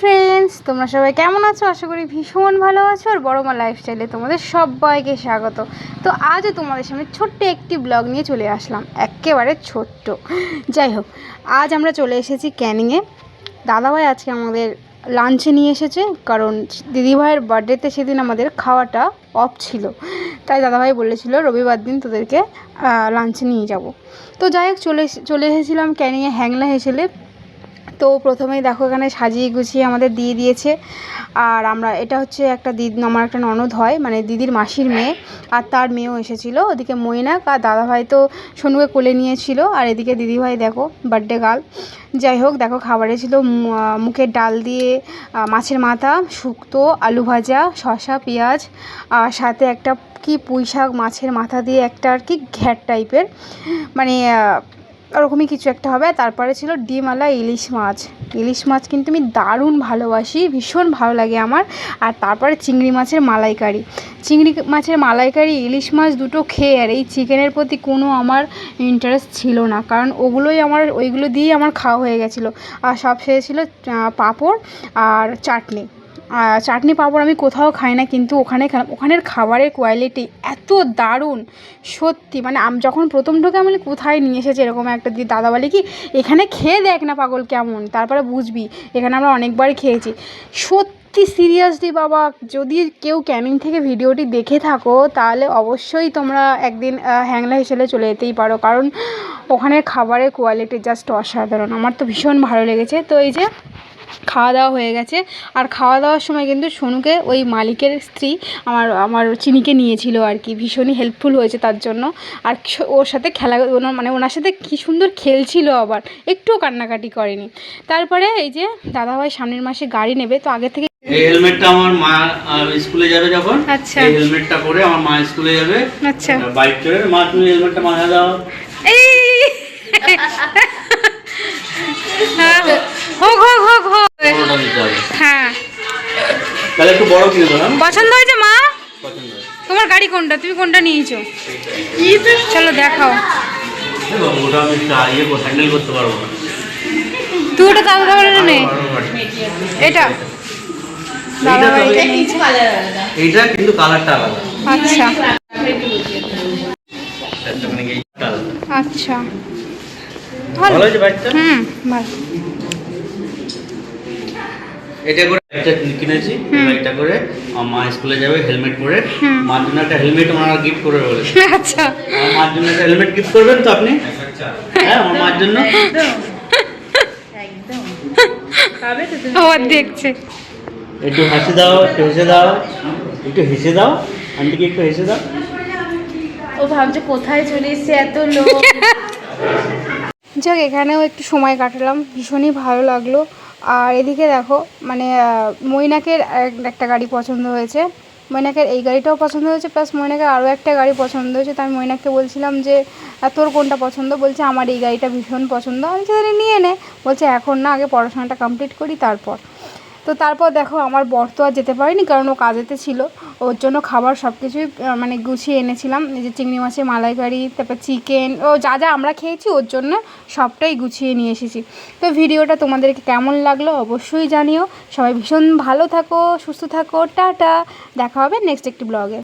Friends, তোমরা সবাই কেমন আছো? আশা করি ভীষণ ভালো আছো। আর বড় মা লাইফস্টাইলে তোমাদের সবাইকে স্বাগত। তো আজও তোমাদের সামনে ছোট্ট একটি ব্লগ নিয়ে চলে আসলাম, একেবারে ছোট্ট। যাই হোক, আজ আমরা চলে এসেছি ক্যানিংয়ে। দাদাভাই আজকে আমাদের লাঞ্চে নিয়ে এসেছে, কারণ দিদিভাইয়ের বার্থডেতে সেদিন আমাদের খাওয়াটা অফ ছিল। তাই দাদাভাই বলেছিল রবিবার দিন তোদেরকে লাঞ্চে নিয়ে যাব। তো যাই হোক, চলে এসেছিলাম ক্যানিংয়ে হ্যাংলা হেসেলে। তো প্রথমেই দেখো এখানে সাজিয়ে গুছিয়ে আমাদের দিয়ে দিয়েছে। আর আমরা এটা হচ্ছে একটা আমার একটা ননদ হয়, মানে দিদির মাসির মেয়ে, আর তার মেয়েও এসেছিলো। ওদিকে মৈনাক আর দাদাভাই তো সোনুকে কোলে নিয়েছিল, আর এদিকে দিদিভাই দেখো বার্থডে গার্ল। যাই হোক, দেখো খাবারে ছিল মুখের ডাল দিয়ে মাছের মাথা, শুক্তো, আলু ভাজা, শসা, পেঁয়াজ, আর সাথে একটা কি পুঁই শাক মাছের মাথা দিয়ে একটা আর কি ঘ্যাট টাইপের, মানে ওরকমই কিছু একটা হবে। তারপরে ছিল ডিমওয়ালা ইলিশ মাছ। ইলিশ মাছ কিন্তু আমি দারুণ ভালোবাসি, ভীষণ ভালো লাগে আমার। আর তারপরে চিংড়ি মাছের মালাইকারি। চিংড়ি মাছের মালাইকারি, ইলিশ মাছ দুটো খেয়ে আর এই চিকেনের প্রতি কোনো আমার ইন্টারেস্ট ছিল না, কারণ ওইগুলো দিয়েই আমার খাওয়া হয়ে গেছিলো। আর সব শেষে ছিল পাঁপড় আর চাটনি। চাটনি পাঁপড় আমি কোথাও খাই না, কিন্তু ওখানের খাবারের কোয়ালিটি এত দারুণ সত্যি। মানে যখন প্রথম ঢোকে আমি কোথায় নিয়ে এসেছে এরকম একটা দাদা বলে কি এখানে খেয়ে দেখ না পাগল কেমন, তারপরে বুঝবি। এখানে আমরা অনেকবারই খেয়েছি সত্যি, সিরিয়াসলি বাবা। যদি কেউ ক্যানিং থেকে ভিডিওটি দেখে থাকো তাহলে অবশ্যই তোমরা একদিন হ্যাংলা হিসেবে চলে যেতেই পারো, কারণ ওখানের খাবারের কোয়ালিটি জাস্ট অসাধারণ। আমার তো ভীষণ ভালো লেগেছে। তো এই যে খাওয়া দাওয়া হয়ে গেছে। আর খাওয়া দাওয়ার সময় কিন্তু সোনুকে ওই মালিকের স্ত্রী আমার চিনিকে নিয়েছিল আর কি, ভীষণই হেল্পফুল হয়েছে তার জন্য। আর ওর সাথে ওনার সাথে কী সুন্দর খেলছিল, আবার একটুও কান্নাকাটি করেনি। তারপরে এই যে দাদাভাই সামনের মাসে গাড়ি নেবে, তো আগে থেকে এই হেলমেটটা আমার মা স্কুলে যাবে যখন, আচ্ছা, এই হেলমেটটা পরে আমার মা স্কুলে যাবে। আচ্ছা, বাইক চড়ে মা তুমি হেলমেটটা মাথায় দাও। এই হোক হোক হোক হোক, হ্যাঁ তাহলে একটু বড় কিনে দাও। পছন্দ হয়েছে মা? তোমার গাড়ি কোনটা, তুমি কোনটা নিয়েছো? চলো দেখাও। ওটা আমি হ্যান্ডেল করতে পারবো না। তুই ওটা দাদা বলে নে, এটা এইটা কিন্তু কালারটা আলাদা। আচ্ছা আচ্ছা, ভালো হয়েছে বাইকটা। ভালো। এটা করে একটা কিনেছি, এটা করে আমার মা স্কুলে যাবে হেলমেট পরে। মার জন্য একটা হেলমেট ওনারা গিফট করে বলেছে। আচ্ছা, আমার মার জন্য একটা হেলমেট গিফট করবেন তো আপনি? হ্যাঁ, আমার মার জন্য আবার দেখছে। একটু হাসি দাও, একটু হেসে দাও, একটু হেসে দাও আন্টিকে, একটু হেসে দাও। ও ভাবছে কোথায় চলে এসছে এত লোক। যাক, এখানেও একটু সময় কাটালাম, ভীষণই ভালো লাগলো। আর এদিকে দেখো, মানে মৈনাকের একটা গাড়ি পছন্দ হয়েছে, মৈনাকের এই গাড়িটাও পছন্দ হয়েছে, প্লাস মৈনাকের আরও একটা গাড়ি পছন্দ হয়েছে। তো আমি মৈনাককে বলছিলাম যে তোর কোনটা পছন্দ, বলছে আমার এই গাড়িটা ভীষণ পছন্দ। আমি সেখানে নিয়ে নে, বলছে এখন না, আগে পড়াশোনাটা কমপ্লিট করি তারপর। তো তারপর দেখো আমার বর তো আর যেতে পারিনি, কারণ ও কাজেতে ছিল। ওর জন্য খাবার সব কিছুই মানে গুছিয়ে এনেছিলাম, এই যে চিংড়ি মাছের মালাইকারি, তারপর চিকেন, ও যা যা আমরা খেয়েছি ওর জন্য সবটাই গুছিয়ে নিয়ে এসেছি। তো ভিডিওটা তোমাদেরকে কেমন লাগলো অবশ্যই জানিও। সবাই ভীষণ ভালো থাকো, সুস্থ থাকো, টাটা। দেখা হবে নেক্সট একটি ব্লগে।